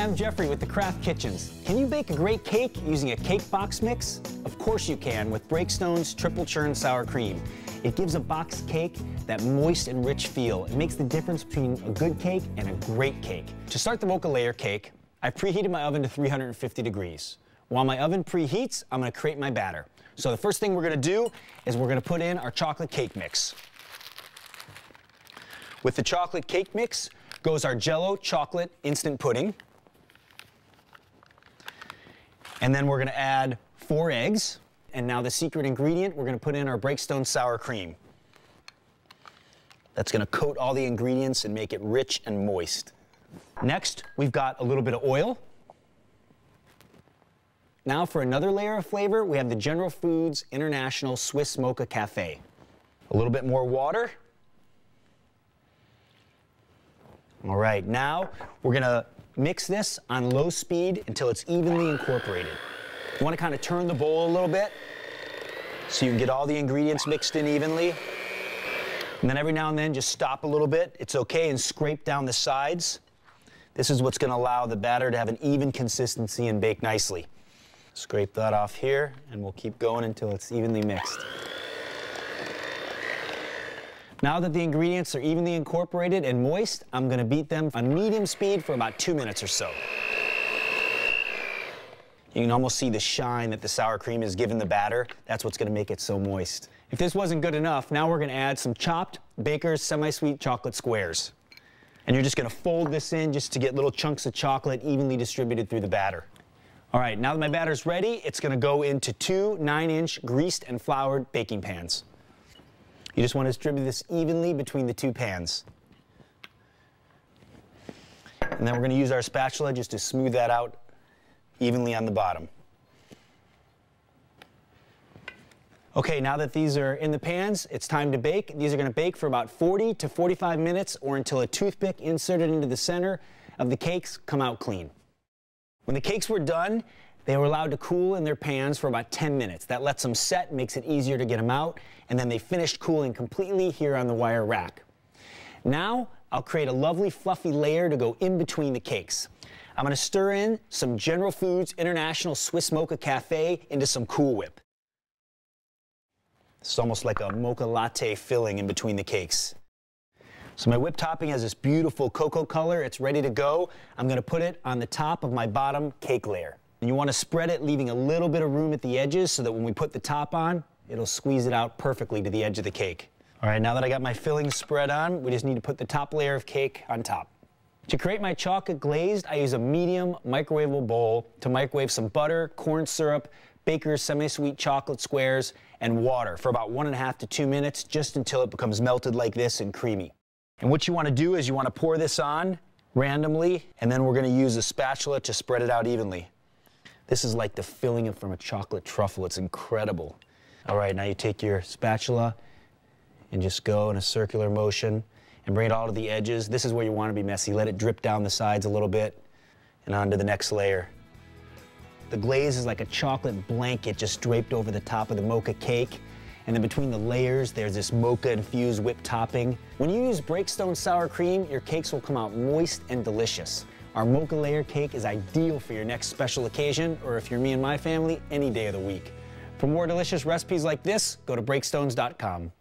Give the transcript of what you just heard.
I'm Jeffrey with the Craft Kitchens. Can you bake a great cake using a cake box mix? Of course you can with Breakstone's triple churn sour cream. It gives a box cake that moist and rich feel. It makes the difference between a good cake and a great cake. To start the Mocha layer cake, I've preheated my oven to 350 degrees. While my oven preheats, I'm gonna create my batter. So the first thing we're gonna do is we're gonna put in our chocolate cake mix. With the chocolate cake mix goes our Jell-O chocolate instant pudding. And then we're gonna add 4 eggs. And now the secret ingredient, we're gonna put in our Breakstone sour cream. That's gonna coat all the ingredients and make it rich and moist. Next, we've got a little bit of oil. Now for another layer of flavor, we have the General Foods International Swiss Mocha Cafe. A little bit more water. All right, now we're gonna mix this on low speed until it's evenly incorporated. You wanna kind of turn the bowl a little bit so you can get all the ingredients mixed in evenly. And then every now and then just stop a little bit. It's okay, and scrape down the sides. This is what's gonna allow the batter to have an even consistency and bake nicely. Scrape that off here, and we'll keep going until it's evenly mixed. Now that the ingredients are evenly incorporated and moist, I'm gonna beat them on medium speed for about 2 minutes or so. You can almost see the shine that the sour cream has given the batter. That's what's gonna make it so moist. If this wasn't good enough, now we're gonna add some chopped Baker's semi-sweet chocolate squares. And you're just gonna fold this in just to get little chunks of chocolate evenly distributed through the batter. All right, now that my batter's ready, it's gonna go into 2 9-inch greased and floured baking pans. You just want to distribute this evenly between the 2 pans. And then we're going to use our spatula just to smooth that out evenly on the bottom. Okay, now that these are in the pans, it's time to bake. These are going to bake for about 40 to 45 minutes or until a toothpick inserted into the center of the cakes come out clean. When the cakes were done, they were allowed to cool in their pans for about 10 minutes. That lets them set, makes it easier to get them out, and then they finished cooling completely here on the wire rack. Now, I'll create a lovely fluffy layer to go in between the cakes. I'm gonna stir in some General Foods International Swiss Mocha Cafe into some Cool Whip. It's almost like a mocha latte filling in between the cakes. So my whipped topping has this beautiful cocoa color. It's ready to go. I'm gonna put it on the top of my bottom cake layer. And you want to spread it, leaving a little bit of room at the edges so that when we put the top on, it'll squeeze it out perfectly to the edge of the cake. All right, now that I got my filling spread on, we just need to put the top layer of cake on top. To create my chocolate glazed, I use a medium microwavable bowl to microwave some butter, corn syrup, Baker's semi-sweet chocolate squares, and water for about 1.5 to 2 minutes, just until it becomes melted like this and creamy. And what you want to do is you want to pour this on randomly, and then we're going to use a spatula to spread it out evenly. This is like the filling from a chocolate truffle. It's incredible. All right, now you take your spatula and just go in a circular motion and bring it all to the edges. This is where you want to be messy. Let it drip down the sides a little bit and onto the next layer. The glaze is like a chocolate blanket just draped over the top of the mocha cake. And then between the layers, there's this mocha-infused whipped topping. When you use Breakstone sour cream, your cakes will come out moist and delicious. Our mocha layer cake is ideal for your next special occasion, or if you're me and my family, any day of the week. For more delicious recipes like this, go to breakstones.com.